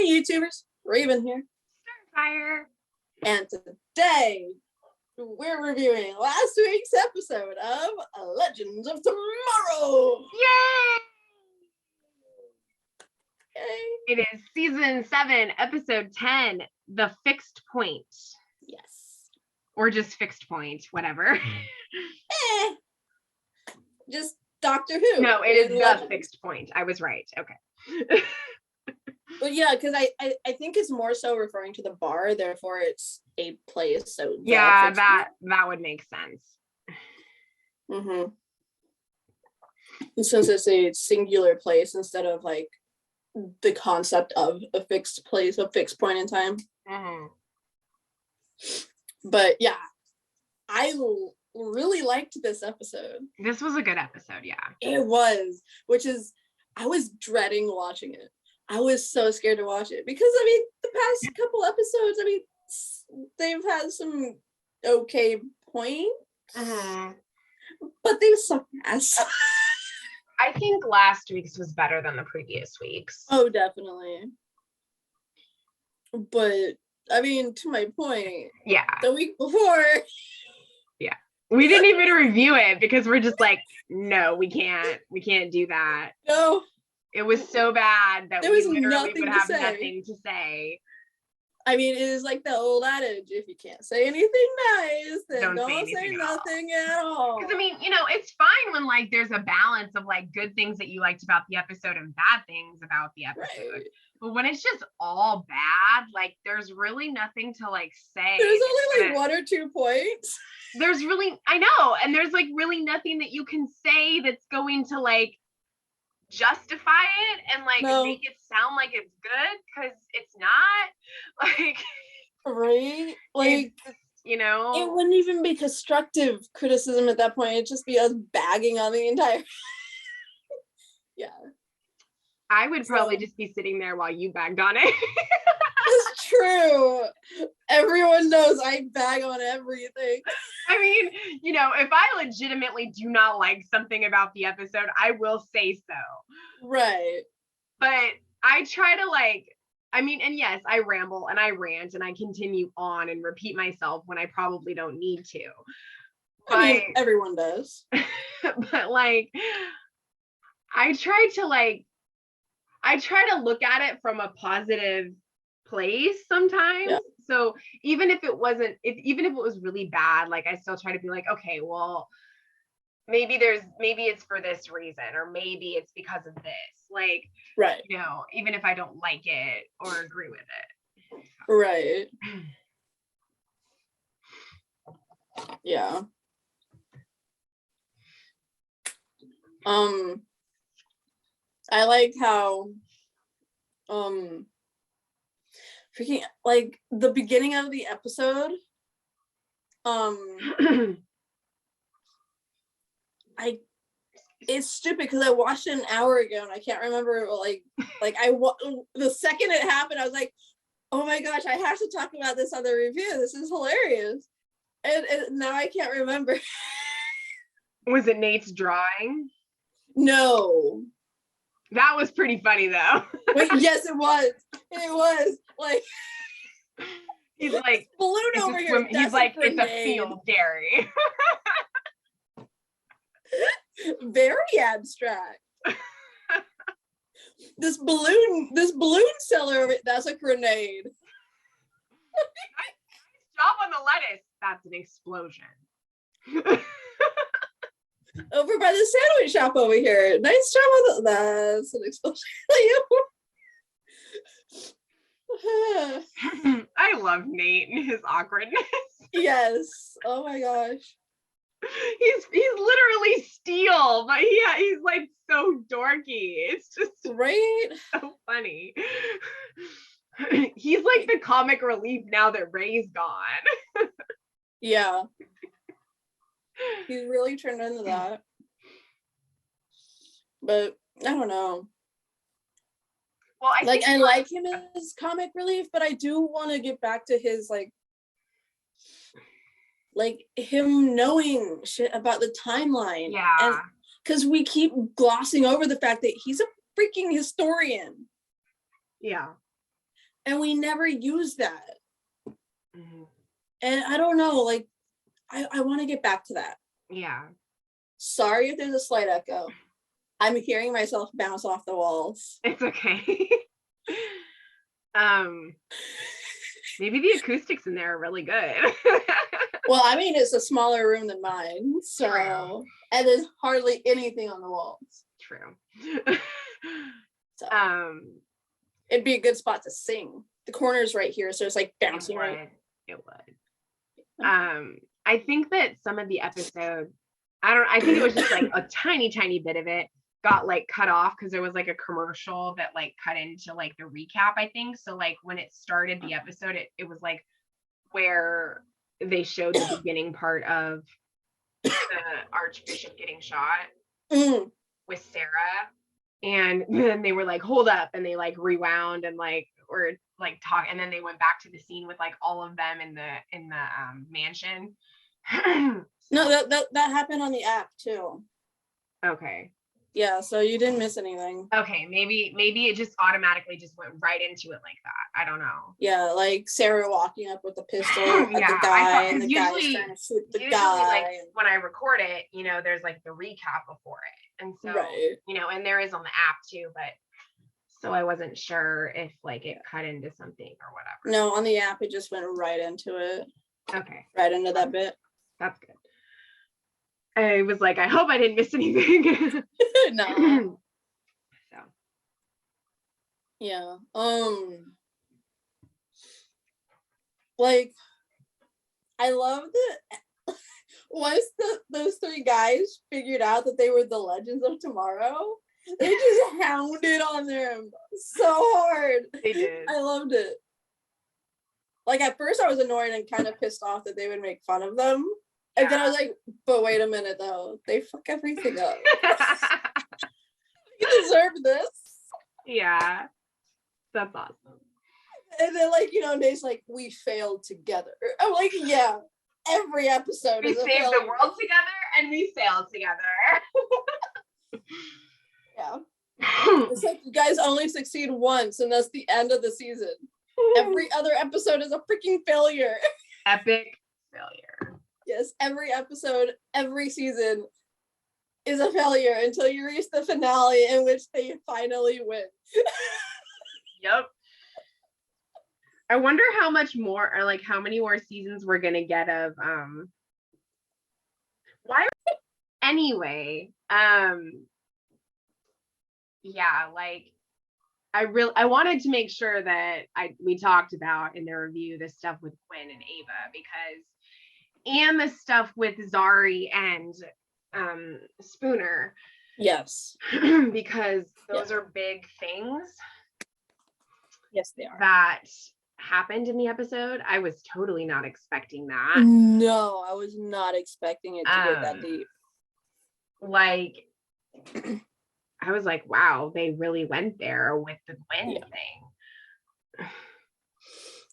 YouTubers, Raven here. Starfire. And today we're reviewing last week's episode of Legends of Tomorrow. Yay! Yay. It is season 7, episode 10, The Fixed Point. Yes. Or just Fixed Point, whatever. Just Doctor Who. No, it is The Legends. Fixed Point. I was right. Okay. But yeah, because I think it's more so referring to the bar, therefore it's a place. So yeah, that would make sense. Mm-hmm. Since it's a singular place instead of like the concept of a fixed place, a fixed point in time. Mm-hmm. But yeah, I really liked this episode. This was a good episode, yeah. It was, which is, I was dreading watching it. I was so scared to watch it because, I mean, the past couple episodes, I mean, they've had some okay points, but they suck ass. I think last week's was better than the previous week's. Oh, definitely. But, I mean, to my point, yeah, the week before, yeah, we didn't even review it because we're just like, no, we can't do that. No. It was so bad that there we was literally nothing would to have say. nothing to say. I mean, it is like the old adage, if you can't say anything nice, then don't say nothing at all. Because I mean, you know, it's fine when like there's a balance of like good things that you liked about the episode and bad things about the episode. Right. But when it's just all bad, like there's really nothing to like say. There's only like 1 or 2 points. There's really, I know, and there's like really nothing that you can say that's going to like justify it and like make it sound like it's good, because it's not. Like, right, like just, you know, it wouldn't even be constructive criticism at that point. It'd just be us bagging on the entire yeah, I would probably just be sitting there while you bagged on it. It's true. Everyone knows I bag on everything. I mean, you know, if I legitimately do not like something about the episode, I will say so. Right. But I try to like, I mean, and yes, I ramble and I rant and I continue on and repeat myself when I probably don't need to. But, I mean, everyone does. But like, I try to look at it from a positive place sometimes. Yeah. So even if it was really bad, like I still try to be like, okay, well, maybe it's for this reason, or maybe it's because of this. Like, right. You know, even if I don't like it or agree with it. Right. Yeah. I like how freaking like the beginning of the episode it's stupid because I watched it an hour ago and I can't remember like the second it happened I was like, oh my gosh, I have to talk about this on the review, this is hilarious, and now I can't remember. Was it Nate's drawing? No. That was pretty funny though. Wait, yes, it was like he's like balloon over here. He's like, it's a field, Gary. Very abstract. This balloon seller over, that's a grenade. Nice job on the lettuce. That's an explosion. Over by the sandwich shop over here. Nice job on that's an explosion. I love Nate and his awkwardness. Yes. Oh my gosh. He's literally steel, but he's like so dorky. It's just right. So funny. He's like the comic relief now that Ray's gone. Yeah. He's really turned into that. But I don't know. Well, I like him as comic relief, but I do want to get back to his like him knowing shit about the timeline. Yeah. And because we keep glossing over the fact that he's a freaking historian. Yeah. And we never use that. Mhm. And I don't know, like, I want to get back to that. Yeah. Sorry if there's a slight echo. I'm hearing myself bounce off the walls. It's okay. Maybe the acoustics in there are really good. Well, I mean, it's a smaller room than mine, so True. and there's hardly anything on the walls. True. So It it'd be a good spot to sing. The corner's right here, so it's like bouncing would. right. It would. I think that some of the episode, I think it was just like a tiny, tiny bit of it got like cut off because there was like a commercial that like cut into like the recap, I think. So like when it started the episode, it was like where they showed the beginning part of the Archbishop getting shot Mm. with Sarah. And then they were like, hold up, and they like rewound and like or like talk, and then they went back to the scene with like all of them in the mansion. No, that happened on the app too. Okay. Yeah, so you didn't miss anything. Okay, maybe it just automatically just went right into it like that. I don't know. Yeah, like Sarah walking up with the pistol at Yeah, the guy, I and thought the guy's usually trying to shoot the usually guy. like when I record it, you know, there's like the recap before it, and so Right. you know, and there is on the app too, but so I wasn't sure if like it cut into something or whatever. No, on the app it just went right into it. Okay. Right into that bit. That's good. I was like, I hope I didn't miss anything. No. So Yeah. Like, I love that once those three guys figured out that they were the Legends of Tomorrow, they just hounded on them so hard. they did. I loved it. Like, at first I was annoyed and kind of pissed off that they would make fun of them. And then I was like, but wait a minute though, they fuck everything up. You deserve this. Yeah. That's awesome. And then, like, you know, Nate's like, we failed together. I'm like, yeah, every episode We is a saved failure. the world together and we failed together. Yeah. It's like you guys only succeed once, and that's the end of the season. Every other episode is a freaking failure. Epic failure. Yes, every episode, every season is a failure until you reach the finale in which they finally win. Yep. I wonder how much more, or like how many more seasons we're gonna get of why anyway. Yeah, like I wanted to make sure that we talked about in the review the stuff with Quinn and Ava, because and the stuff with Zari and Spooner. Yes. Because those are big things. Yes, they are. That happened in the episode. I was totally not expecting that. No, I was not expecting it to get that deep. Like, I was like, wow, they really went there with the Gwen thing.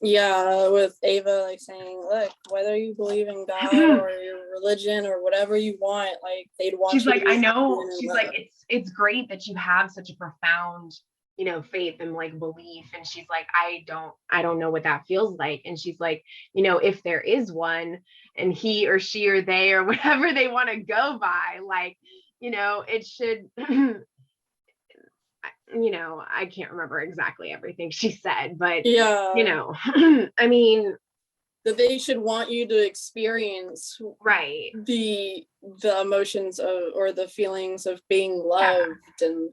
Yeah, with Ava like saying, look, whether you believe in God or your religion or whatever you want, like they'd want she's you like, to be I know. happy and She's love. like, it's great that you have such a profound, you know, faith and like belief. And she's like, I don't know what that feels like. And she's like, you know, if there is one, and he or she or they or whatever they want to go by, like, you know, it should you know, I can't remember exactly everything she said, but yeah, you know, I mean, that they should want you to experience right, the emotions of, or the feelings of being loved, and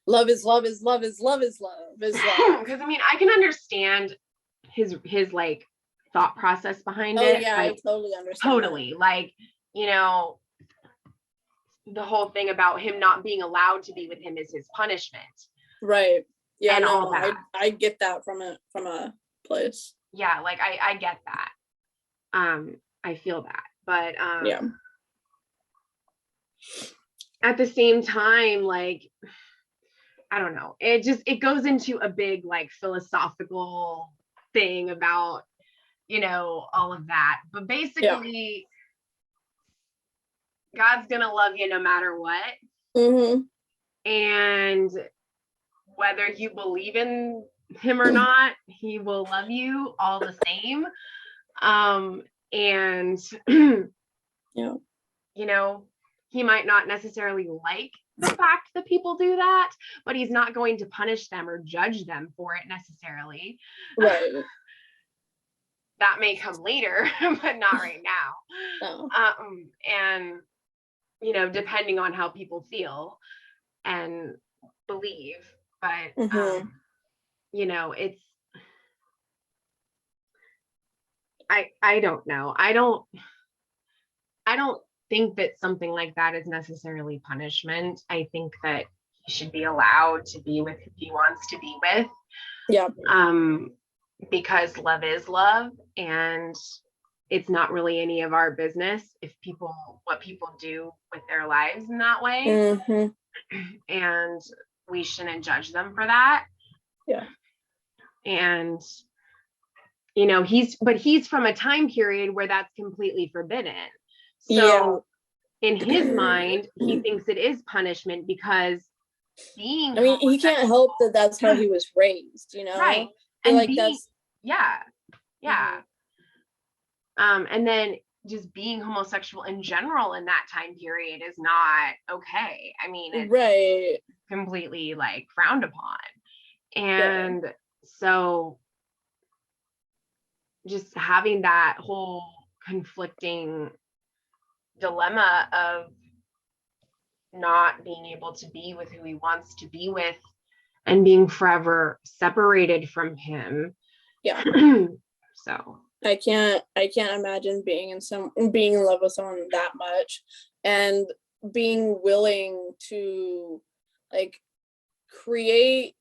love is love is love is love is love is love. Because I mean, I can understand his like thought process behind it. Yeah, like, I totally understand. Totally, that. Like, you know, the whole thing about him not being allowed to be with him is his punishment. Right. Yeah, and no, all that. I get that from a place. Yeah, like I get that. I feel that. But yeah. At the same time, like, I don't know. It goes into a big like philosophical thing about, you know, all of that. But basically, God's gonna love you no matter what. Mm-hmm. And whether you believe in him or not, he will love you all the same. And Yeah. you know, he might not necessarily like the fact that people do that, but he's not going to punish them or judge them for it necessarily. Right. That may come later, but not right now. No. And you know, depending on how people feel and believe, but you know, it's I don't know. I don't think that something like that is necessarily punishment. I think that he should be allowed to be with who he wants to be with. Yeah. Because love is love, and it's not really any of our business what people do with their lives in that way. And we shouldn't judge them for that. Yeah. And you know, he's from a time period where that's completely forbidden. So in his mind, he thinks it is punishment because I mean, he can't help that that's how he was raised, you know? Right. And like that's yeah. And then just being homosexual in general in that time period is not okay. I mean, it's completely like frowned upon. And so just having that whole conflicting dilemma of not being able to be with who he wants to be with and being forever separated from him. Yeah. So I can't imagine being in love with someone that much and being willing to like create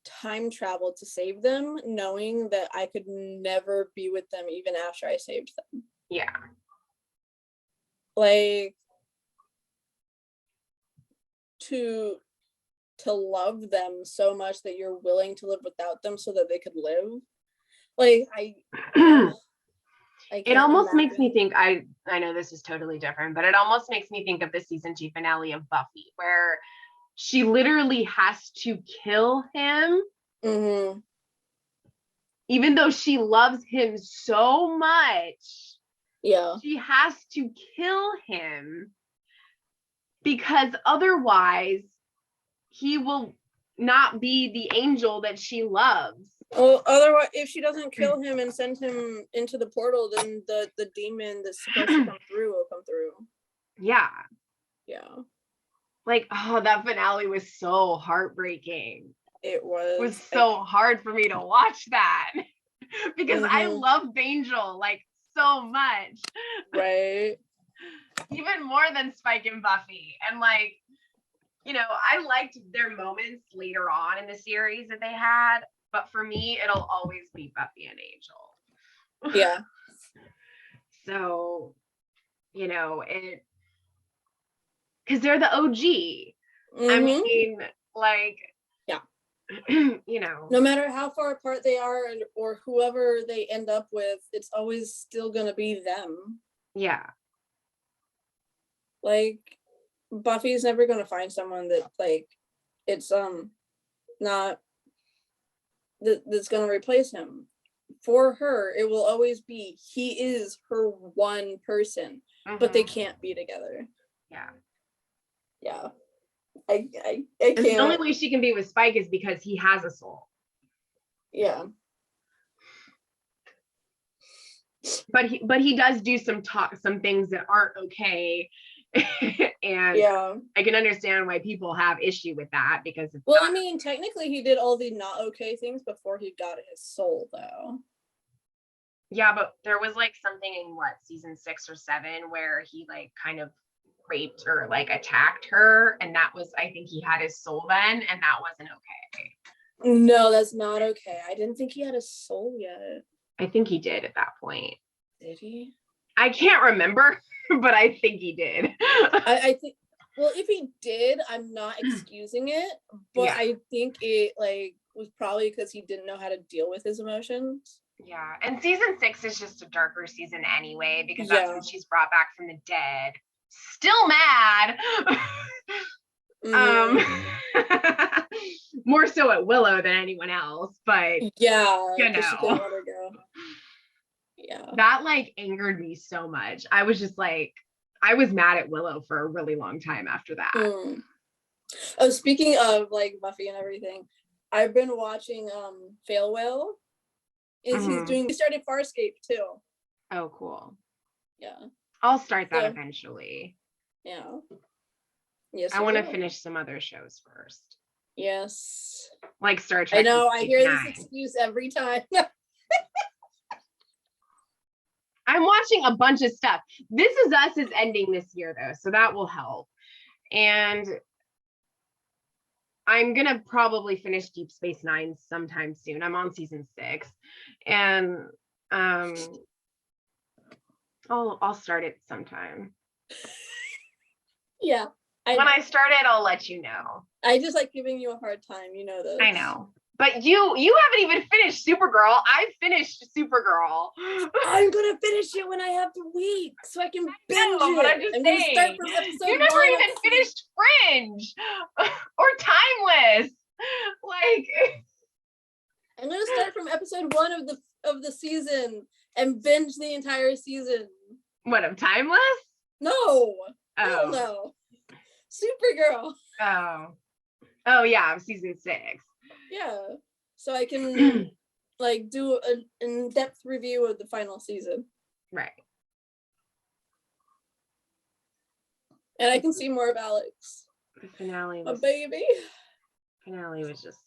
time travel to save them, knowing that I could never be with them even after I saved them. Yeah. Like to love them so much that you're willing to live without them so that they could live. Like it almost makes me think, I know this is totally different, but it almost makes me think of the season 2 finale of Buffy, where she literally has to kill him, even though she loves him so much. Yeah, she has to kill him because otherwise he will not be the angel that she loves. Well, otherwise, if she doesn't kill him and send him into the portal, then the demon that's supposed to come through will come through. Yeah. Like, oh, that finale was so heartbreaking. It was so hard for me to watch that because I love Angel like so much. Right. Even more than Spike and Buffy. And like, you know, I liked their moments later on in the series that they had, but for me, it'll always be Buffy and Angel. Yeah. So, you know, because they're the OG. I mean, like, you know, no matter how far apart they are or whoever they end up with, it's always still gonna be them. Yeah. Like, Buffy's never gonna find someone that like it's not that's gonna replace him. For her, it will always be he is her one person, but they can't be together. Yeah. I can't. And the only way she can be with Spike is because he has a soul. Yeah. But he does do some things that aren't okay. And I can understand why people have issue with that because I mean, technically he did all the not okay things before he got his soul though. Yeah, but there was like something in season 6 or 7 where he like kind of raped or like attacked her, and that was, I think he had his soul then, and that wasn't okay. No, that's not okay. I didn't think he had a soul yet. I think he did at that point. Did he? I can't remember, but I think he did. I think, well, if he did, I'm not excusing it, but I think it like was probably because he didn't know how to deal with his emotions. Yeah, and season 6 is just a darker season anyway, because that's when she's brought back from the dead. Still mad. more so at Willow than anyone else, but Yeah, you because she couldn't know, let her go. Yeah. that like angered me so much. I was just like, I was mad at Willow for a really long time after that. Oh, speaking of like Buffy and everything, I've been watching Fail Whale. He started Farscape too. Oh, cool. Yeah. I'll start that So, eventually. yeah. Yes. I want to finish some other shows first. Yes. Like Star Trek. I know, I hear this excuse every time. I'm watching a bunch of stuff. This Is Us is ending this year though, so that will help. And I'm gonna probably finish Deep Space Nine sometime soon. I'm on season 6, and I'll start it sometime. Yeah. When I start it, I'll let you know. I just like giving you a hard time, you know this. I know. But you haven't even finished Supergirl. I finished Supergirl. I'm gonna finish it when I have the week so I can binge it. But I'm just saying, gonna start from episode you never even finished Fringe or Timeless. Like, I'm gonna start from episode 1 of the season and binge the entire season. What, of Timeless? No. Hell no. Supergirl. Oh yeah, season 6. Yeah. So I can like do an in-depth review of the final season. Right. And I can see more of Alex. The finale was, a baby. Finale was just,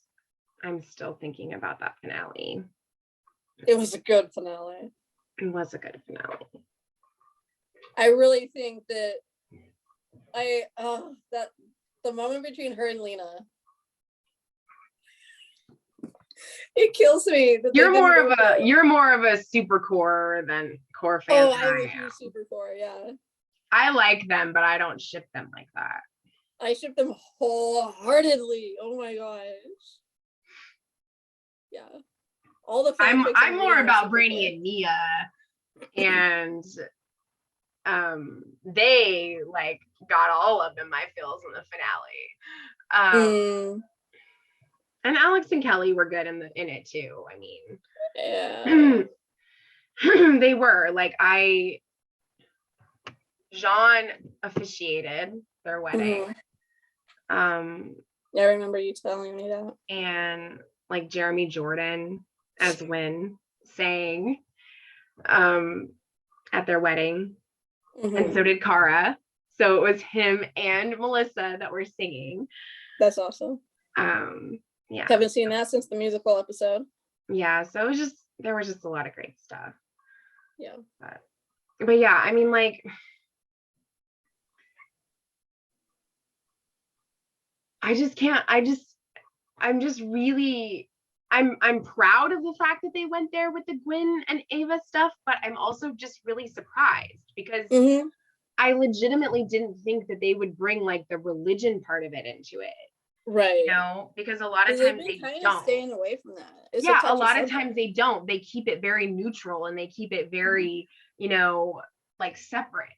I'm still thinking about that finale. It was a good finale. It was a good finale. I really think that that the moment between her and Lena, it kills me. You're more of a super core than core fan. Oh, I'm a huge super core, yeah. I like them, but I don't ship them like that. I ship them wholeheartedly. Oh my gosh. Yeah. All the I'm more about Brainy and Nia, and they like got all of them, I feels, in the finale. And Alex and Kelly were good in it too. I mean, yeah. They were like, Jean officiated their wedding. I remember you telling me that. And like Jeremy Jordan as Wynn sang at their wedding. And so did Cara. So it was him and Melissa that were singing. That's awesome. Yeah. Haven't seen that since the musical episode. Yeah, so it was there was just a lot of great stuff. Yeah. But yeah, I mean, like, I'm proud of the fact that they went there with the Gwen and Ava stuff, but I'm also just really surprised because I legitimately didn't think that they would bring like the religion part of it into it. Right. You know, because a lot of times they don't. Staying away from that. Yeah, a lot of times they don't. They keep it very neutral and they keep it very, you know, like separate.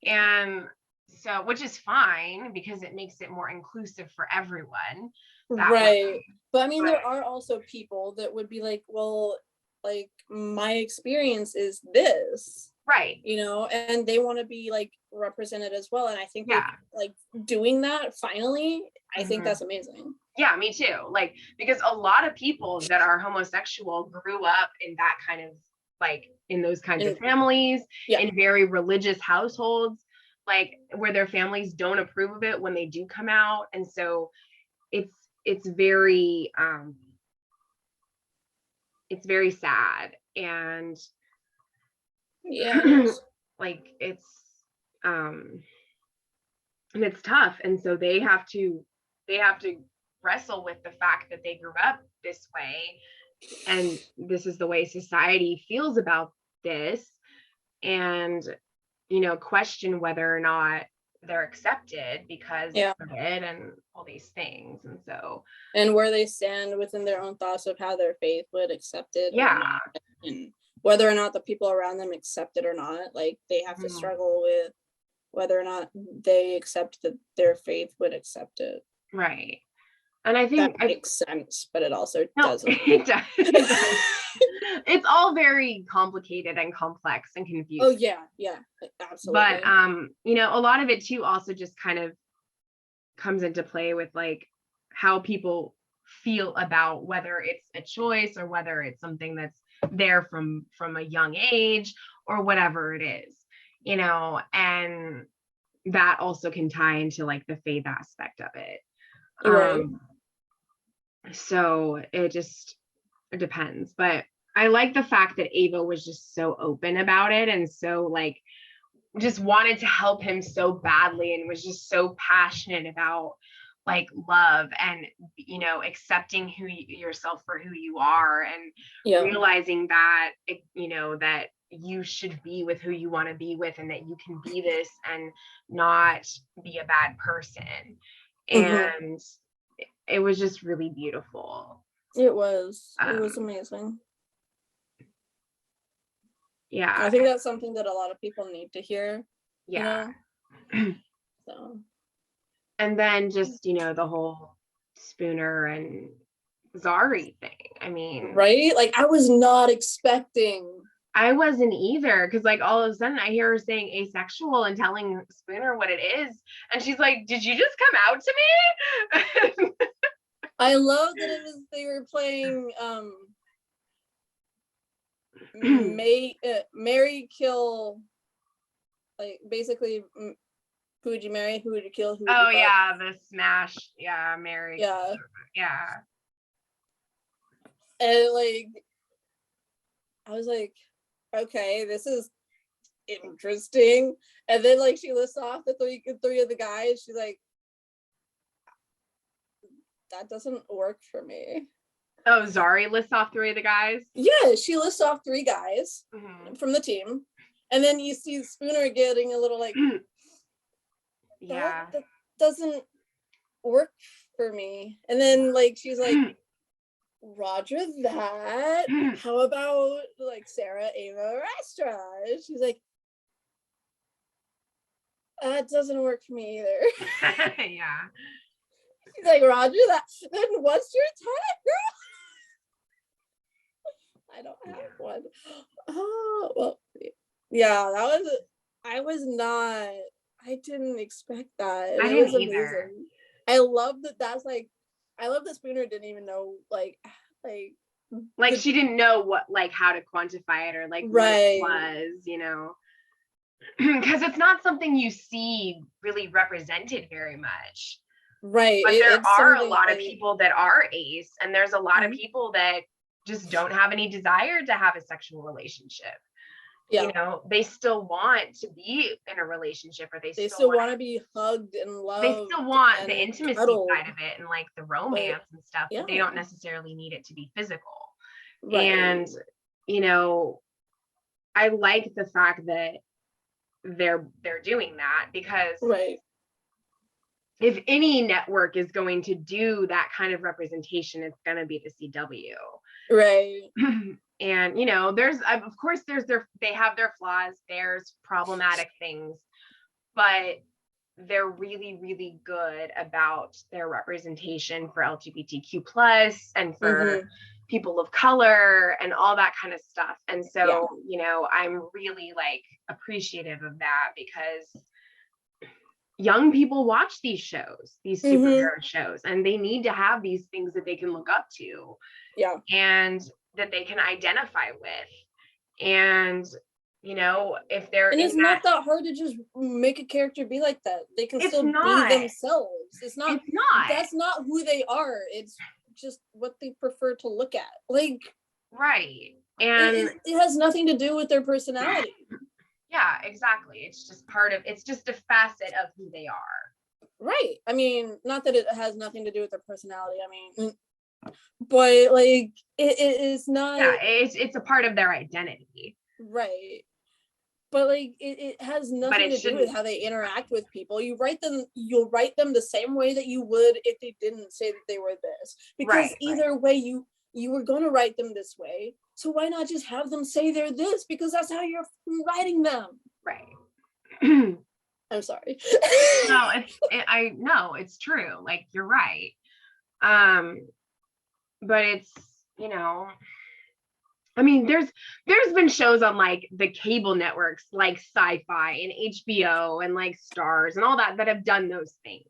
And so, which is fine because it makes it more inclusive for everyone. Right. But I mean, there are also people that would be like, well, like my experience is this. Right. You know, and they want to be like represented as well. And I think like doing that finally, I think that's amazing. Yeah, me too. Like, because a lot of people that are homosexual grew up in that kind of like in those kinds of families, in very religious households, like where their families don't approve of it when they do come out. And so it's very sad. And like it's and it's tough. And so they have to wrestle with the fact that they grew up this way and this is the way society feels about this, and you know, question whether or not they're accepted because of it and all these things. And so where they stand within their own thoughts of how their faith would accept it, and whether or not the people around them accept it or not. Like they have to struggle with whether or not they accept that their faith would accept it. Right. And I that think makes sense, but it also no, doesn't. it does. It does. It's all very complicated and complex and confusing. Oh yeah, absolutely. But you know, a lot of it too also just kind of comes into play with like how people feel about whether it's a choice or whether it's something that's there from a young age or whatever it is, you know, and that also can tie into like the faith aspect of it. Right. So it depends, but I like the fact that Ava was just so open about it and so like just wanted to help him so badly and was just so passionate about like love and, you know, accepting yourself for who you are and realizing that you know, that you should be with who you want to be with and that you can be this and not be a bad person. And it was just really beautiful. It was amazing. Yeah, I think that's something that a lot of people need to hear. Yeah. You know? So. And then just, you know, the whole Spooner and Zari thing. I mean, right? Like I was not expecting. I wasn't either, because like all of a sudden I hear her saying asexual and telling Spooner what it is. And she's like, did you just come out to me? I love that they were playing Mary kill, like basically who would you marry, who would you kill, who would Oh you yeah, the smash. Yeah, Mary. Yeah. Yeah. And like I was like, okay, this is interesting. And then like she lists off the three of the guys. She's like, that doesn't work for me. Oh, Zari lists off 3 of the guys? Yeah, she lists off 3 guys from the team. And then you see Spooner getting a little like, yeah, that doesn't work for me. And then like she's like, Roger that. How about like Sarah, Ava, Astra? She's like, that doesn't work for me either. Yeah. She's like, Roger that. Then what's your type, girl? I don't have one. Oh, well, yeah, I didn't expect that. I didn't either. I love that Spooner didn't even know like she didn't know what, like how to quantify it or like what it was, you know, because it's not something you see really represented very much. Right. But there are a lot of people that are ace, and there's a lot of people that just don't have any desire to have a sexual relationship. You know, they still want to be in a relationship, or they still want to be hugged and loved. They still want the intimacy side of it and like the romance and stuff, but they don't necessarily need it to be physical. And you know, I like the fact that they're doing that, because if any network is going to do that kind of representation, it's going to be the CW. Right. And, you know, there's, of course, they have their flaws, there's problematic things, but they're really, really good about their representation for LGBTQ plus and for people of color and all that kind of stuff. And so, you know, I'm really like appreciative of that, because young people watch these shows, these superhero shows, and they need to have these things that they can look up to, and that they can identify with. And you know, if they're it's not that hard to just make a character be like that. They can still be themselves. It's not that's not who they are. It's just what they prefer to look at, like and it has nothing to do with their personality. Yeah, exactly. It's just a facet of who they are. Right. I mean, not that it has nothing to do with their personality. I mean, but like it is not. Yeah, it's a part of their identity. Right. But like it has nothing to do with how they interact with people. You'll write them the same way that you would if they didn't say that they were this. Because either way you were going to write them this way. So why not just have them say they're this? Because that's how you're writing them. Right. I'm sorry. No, it's true. Like, you're right. But it's, you know, I mean, there's been shows on like the cable networks like Sci-Fi and HBO and like Stars and all that have done those things,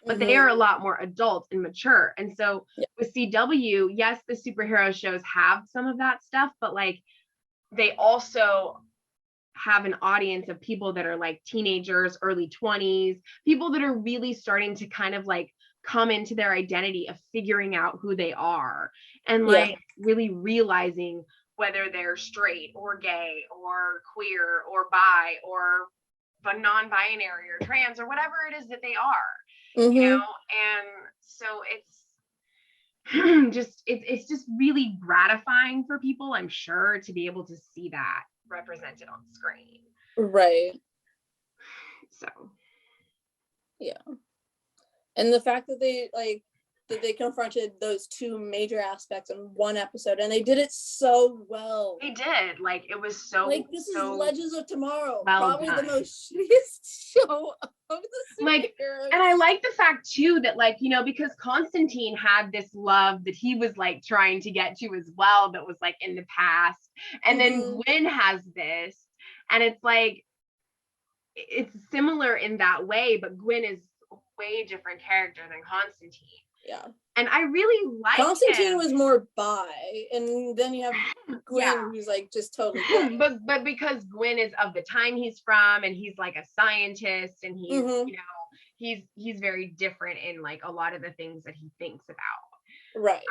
but they are a lot more adult and mature. And so with CW, yes, the superhero shows have some of that stuff, but like they also have an audience of people that are like teenagers, early 20s, people that are really starting to kind of like come into their identity of figuring out who they are and like really realizing whether they're straight or gay or queer or bi or non-binary or trans or whatever it is that they are, you know. And so it's just it's just really gratifying for people, I'm sure, to be able to see that represented on screen. Right. So yeah. And the fact that they confronted those two major aspects in one episode, and they did it so well. They did. Like, it was so like, this is Legends of Tomorrow, well probably done. The most shittiest show of the like, and I like the fact too that, like, you know, because Constantine had this love that he was like trying to get to as well, that was like in the past, and then Gwen has this, and it's like it's similar in that way, but Gwen is a way different character than Constantine. Yeah. And I really like Constantine was more bi, and then you have Gwen who's like just totally gay. but because Gwen is of the time he's from, and he's like a scientist, and he's you know, he's very different in like a lot of the things that he thinks about. Right.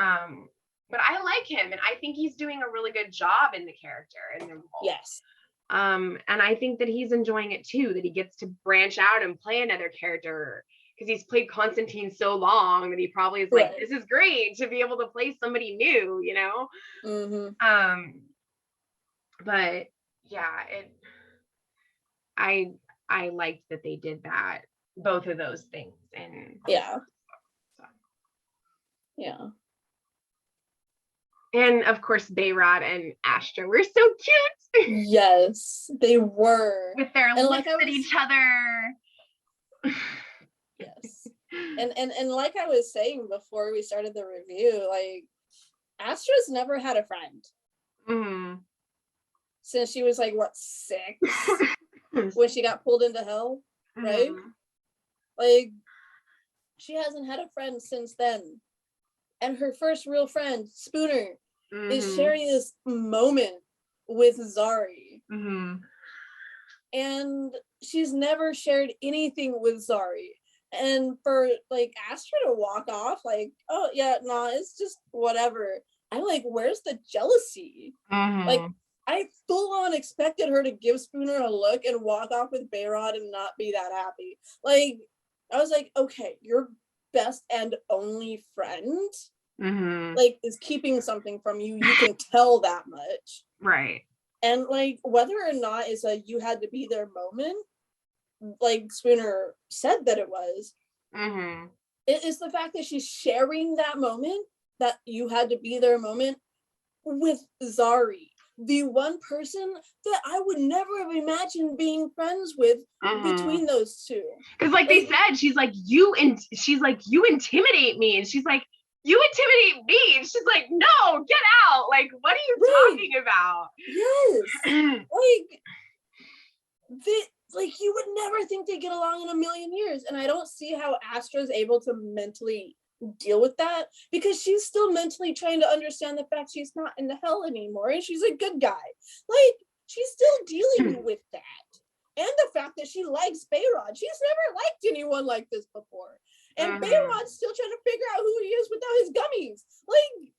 But I like him, and I think he's doing a really good job in the character and the role. Yes. And I think that he's enjoying it too, that he gets to branch out and play another character, because he's played Constantine so long that he probably is like, this is great to be able to play somebody new, you know? But yeah, I liked that they did that, both of those things. And and of course Behrad and Astra were so cute. Yes, they were, with their looks at each other. Yes. And like I was saying before we started the review, like, Astra's never had a friend. Since she was like, what, 6? When she got pulled into hell, right? Like, she hasn't had a friend since then. And her first real friend, Spooner, is sharing this moment with Zari. And she's never shared anything with Zari. And for like Astra to walk off like, oh yeah, nah, it's just whatever. I'm like, where's the jealousy? Like, I full on expected her to give Spooner a look and walk off with Behrad and not be that happy. Like, I was like, okay, your best and only friend like is keeping something from you. You can tell that much. Right. And like, whether or not it's a you had to be there moment, like Spooner said that it was, it is the fact that she's sharing that moment, that you had to be there moment, with Zari, the one person that I would never have imagined being friends with between those two. Because like they said, she's like, you intimidate me, and she's like, you intimidate me, and she's like, no, get out, like, what are you talking about? Yes. Like you would never think they get along in a million years. And I don't see how Astra's able to mentally deal with that, because she's still mentally trying to understand the fact she's not in the hell anymore and she's a good guy. Like, she's still dealing with that. And the fact that she likes Behrad. She's never liked anyone like this before. And Behrad's still trying to figure out who he is without his gummies. Like,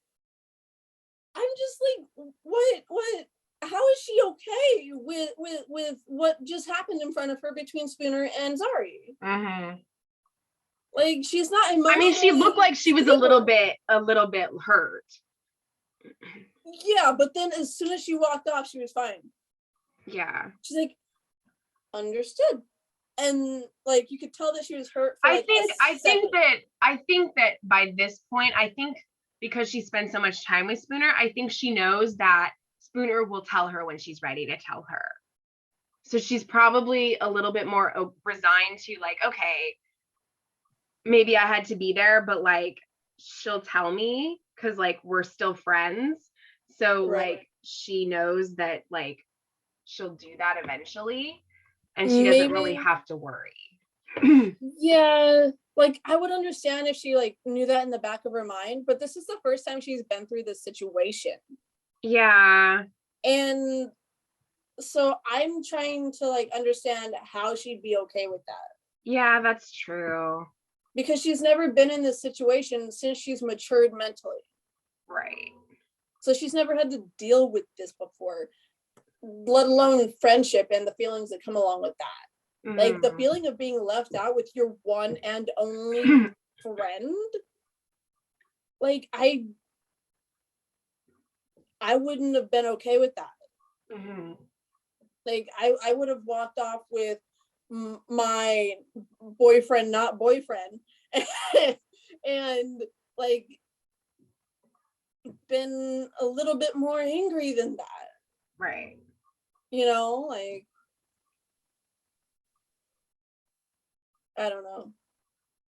I'm just like, what? How is she okay with what just happened in front of her between Spooner and Zari? Like, she's not emotionally. I mean, she looked like she was a little bit hurt. Yeah, but then as soon as she walked off, she was fine. Yeah. She's like, understood. And like, you could tell that she was hurt. For, I think that by this point, I think because she spends so much time with Spooner, I think she knows that Spooner will tell her when she's ready to tell her. So she's probably a little bit more resigned to like, okay, maybe I had to be there, but like, she'll tell me because like we're still friends. So Right. like she knows that like she'll do that eventually and she doesn't really Maybe, have to worry. yeah, like I would understand if she like knew that in the back of her mind, but this is the first time she's been through this situation. Yeah. And so I'm trying to like understand how she'd be okay with that. Yeah, that's true. Because she's never been in this situation since she's matured mentally. Right. So she's never had to deal with this before, let alone friendship and the feelings that come along with that. Like the feeling of being left out with your one and only friend. Like I wouldn't have been okay with that. Mm-hmm. Like I would have walked off with my boyfriend, not boyfriend, and like been a little bit more angry than that. Right. You know, like I don't know.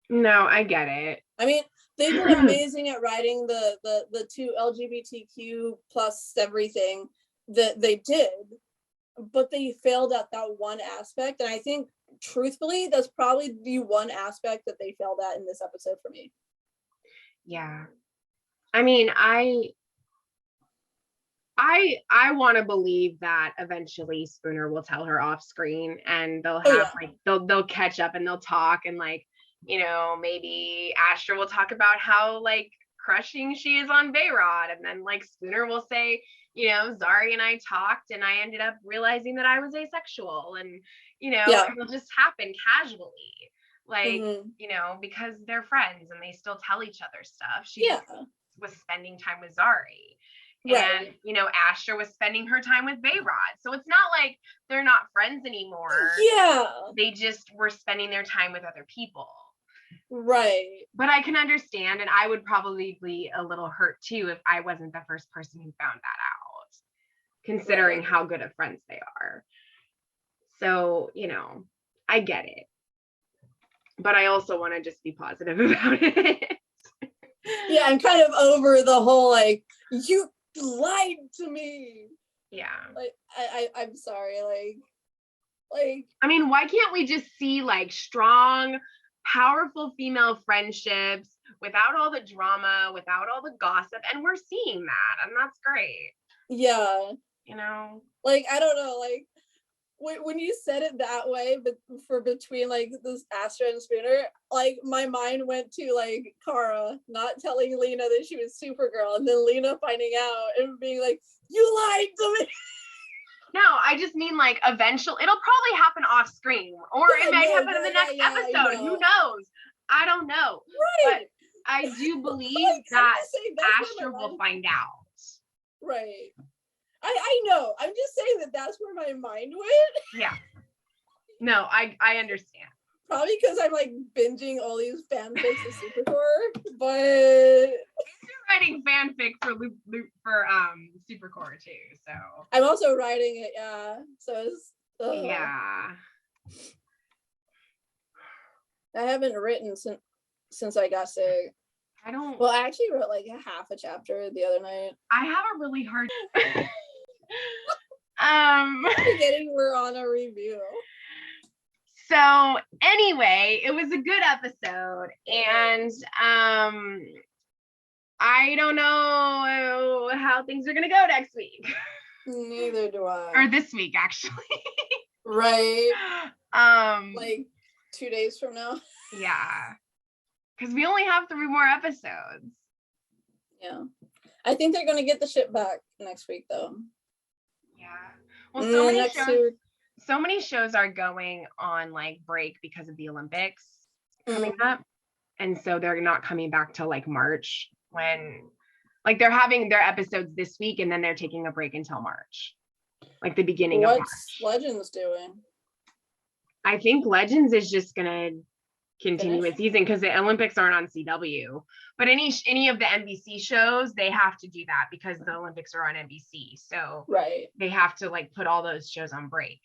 No, I get it. I mean, they were amazing at writing the two LGBTQ plus everything that they did, but they failed at that one aspect. And I think truthfully, that's probably the one aspect that they failed at in this episode for me. Yeah. I mean, I want to believe that eventually Spooner will tell her off screen and they'll have like they'll catch up and they'll talk and like, you know, maybe Astra will talk about how like crushing she is on Bayrod, and then like Spooner will say, you know, Zari and I talked and I ended up realizing that I was asexual, and you know, it'll just happen casually. Like, you know, because they're friends and they still tell each other stuff. She was spending time with Zari. And, you know, Astra was spending her time with Bayrod. So it's not like they're not friends anymore. Yeah. They just were spending their time with other people. Right. But I can understand, and I would probably be a little hurt too if I wasn't the first person who found that out, considering how good of friends they are. So, you know, I get it. But I also want to just be positive about it. Yeah, I'm kind of over the whole like, you lied to me. Yeah. Like I'm sorry, like I mean, why can't we just see like strong, powerful female friendships without all the drama, without all the gossip? And we're seeing that, and that's great. Yeah. You know, like I don't know, like when you said it that way, but for between like this Astra and Spooner, like my mind went to like Kara not telling Lena that she was Supergirl, and then Lena finding out and being like, "You lied to me." No, I just mean like eventually it'll probably happen off screen, or it might happen in the next episode. Who knows? I don't know. Right. But I do believe like, that Astra will find out. Right. I know. I'm just saying that that's where my mind went. Yeah. No, I understand. Probably because I'm like binging all these fanfics of Supercore, but you're writing fanfic for Supercore too, so I'm also writing it. Yeah. So it's yeah. I haven't written since I got sick. I don't. Well, I actually wrote like a half a chapter the other night. I have a really hard. Forgetting we're on a review. So anyway, it was a good episode, and I don't know how things are gonna go next week. Neither do I. Or this week, actually. Right. Like 2 days from now. Yeah. Because we only have 3 more episodes. Yeah. I think they're gonna get the shit back next week though. Yeah. Well, so many shows are going on like break because of the Olympics coming up. And so they're not coming back till like March, when like they're having their episodes this week and then they're taking a break until March. Like the beginning of March. What's Legends doing? I think Legends is just gonna continue its season because the Olympics aren't on CW. But any of the NBC shows, they have to do that because the Olympics are on NBC. So they have to like put all those shows on break.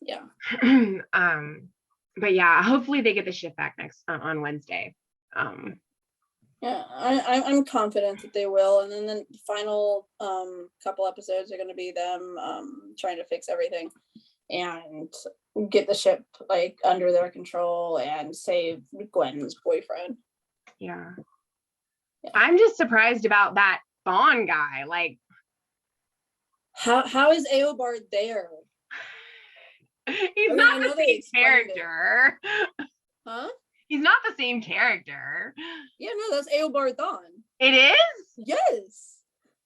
Yeah. But yeah, hopefully they get the shift back next on Wednesday. Yeah, I'm confident that they will, and then the final couple episodes are going to be them trying to fix everything and get the ship like under their control and save Gwen's boyfriend. Yeah. Yeah. I'm just surprised about that Thawne guy. Like, how is Eobard there? he's I not know the they same explained it. character. Huh? He's not the same character. Yeah, no, that's Eobard Thawne. It is? Yes.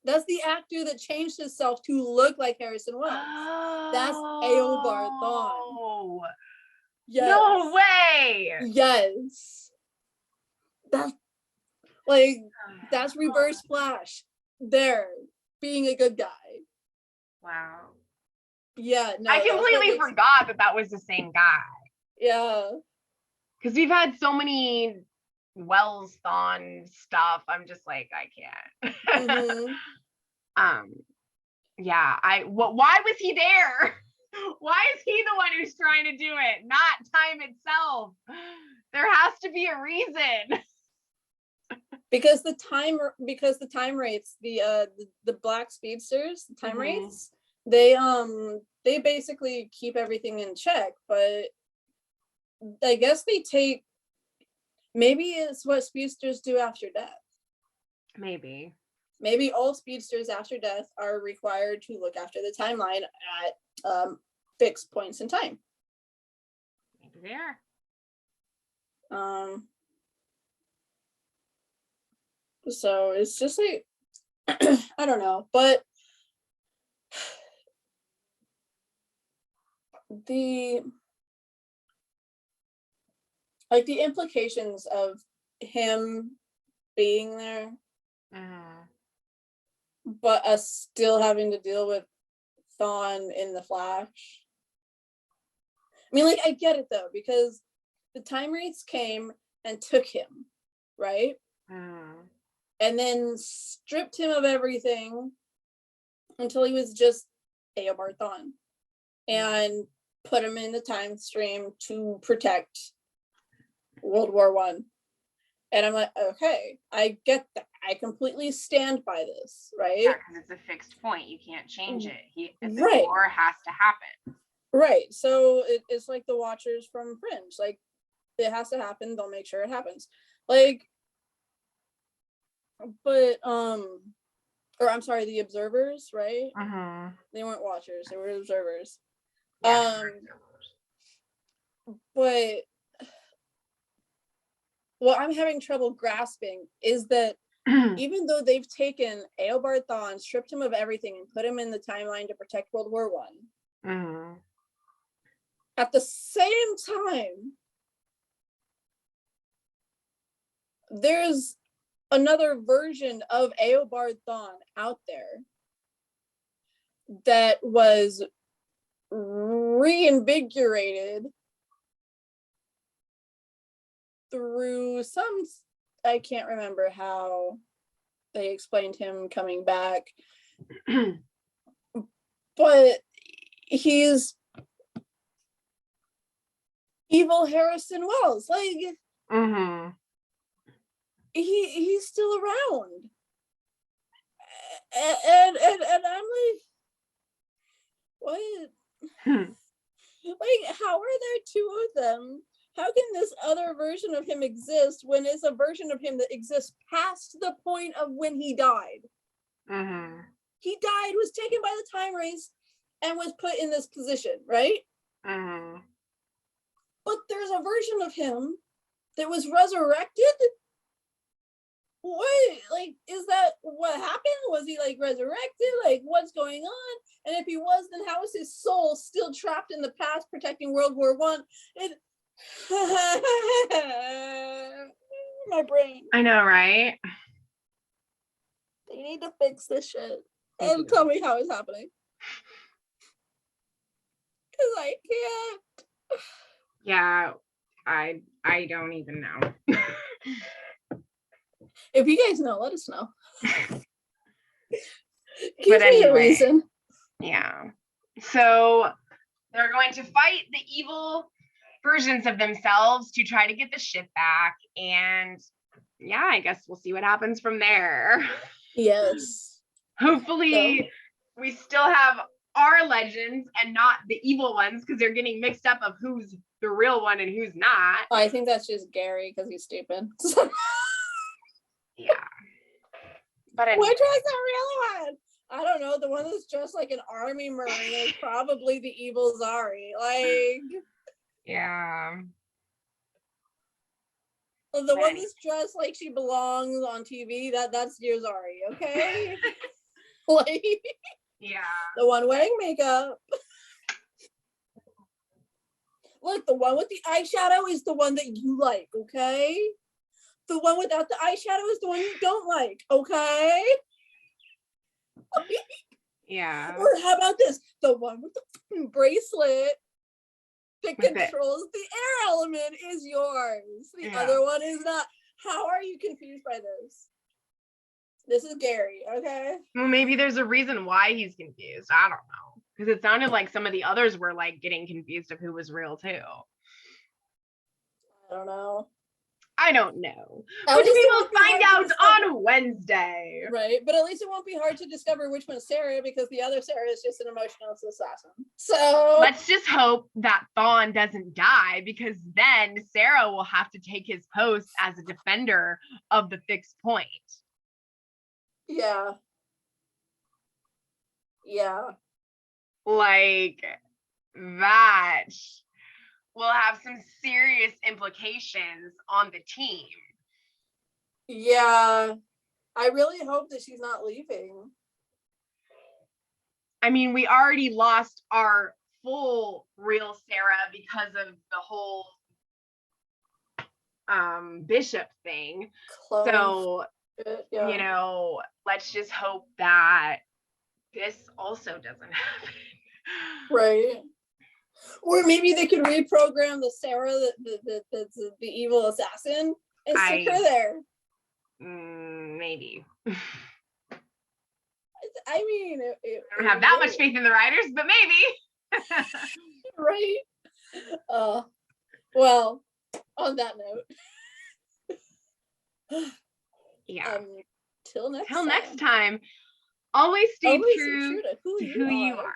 That's the actor that changed himself to look like Harrison Wells. That's Eobard Thawne. Oh, Yes. no way. Yes. That's like, that's Reverse Flash. There, being a good guy. Wow. Yeah, no. I completely forgot that was the same guy. Yeah. Because we've had so many Wells Thawne stuff. I'm just like, I can't. Mm-hmm. Yeah. Why was he there? Why is he the one who's trying to do it, not time itself? There has to be a reason. Because the time rates, the black speedsters, the time rates, they basically keep everything in check, but I guess they take, maybe it's what speedsters do after death. Maybe all speedsters after death are required to look after the timeline at fixed points in time. Maybe they are. So it's just like, I don't know, but the implications of him being there, but us still having to deal with Thawne in the Flash. I mean, like, I get it though, because the time wraiths came and took him, right? And then stripped him of everything until he was just Eobard Thawne, and put him in the time stream to protect World War I. And I'm like, okay, I get that. I completely stand by this, right? Yeah, because it's a fixed point. You can't change it. The Right. war has to happen. Right. So it's like the Watchers from Fringe. Like, it has to happen. They'll make sure it happens. Like, but or I'm sorry, the Observers, right? They weren't Watchers. They were Observers. Yeah, but what I'm having trouble grasping is that even though they've taken Eobard Thawne, stripped him of everything, and put him in the timeline to protect World War I, at the same time, there's another version of Eobard Thawne out there that was reinvigorated through some, I can't remember how they explained him coming back, but he's evil Harrison Wells. Like, he's still around, and I'm like, what? Like, how are there two of them? How can this other version of him exist when it's a version of him that exists past the point of when he died? He died, was taken by the time race, and was put in this position, right? But there's a version of him that was resurrected. What, like, is that what happened? Was he like resurrected? Like, what's going on? And if he was, then how is his soul still trapped in the past protecting World War I? My brain. I know, right? They need to fix this shit and tell me how it's happening, because I can't. Yeah, I don't even know. If you guys know, let us know. But anyway, me a reason. Yeah. So they're going to fight the evil versions of themselves to try to get the ship back, and yeah, I guess we'll see what happens from there. Yes. Hopefully we still have our legends and not the evil ones, because they're getting mixed up of who's the real one and who's not. I think that's just Gary because he's stupid. Yeah. But anyway. Which one's the real one? I don't know. The one that's dressed like an army marine is probably the evil Zari. Like, yeah. the one that's dressed like she belongs on TV, that's your Zari, okay? Like, yeah. The one wearing makeup. Look, the one with the eyeshadow is the one that you like, okay? The one without the eyeshadow is the one you don't like, okay? Yeah. Or how about this? The one with the bracelet that controls the air element is yours. The other one is not. How are you confused by this? This is Gary, okay? Well, maybe there's a reason why he's confused. I don't know. Because it sounded like some of the others were like getting confused of who was real too. I don't know. Which we will find out on Wednesday. Right, but at least it won't be hard to discover which one's Sarah, because the other Sarah is just an emotional assassin. So let's just hope that Thawne doesn't die, because then Sarah will have to take his post as a defender of the fixed point. Yeah. Like, that will have some serious implications on the team. Yeah. I really hope that she's not leaving. I mean, we already lost our full real Sarah because of the whole Bishop thing. Clone. So, you know, let's just hope that this also doesn't happen. Right. Or maybe they could reprogram the Sarah, the evil assassin, and stick her there. Maybe. I mean, I don't have that much faith in the writers, but maybe. Right. Well, on that note. Yeah. Till next time. Always stay true to who you are.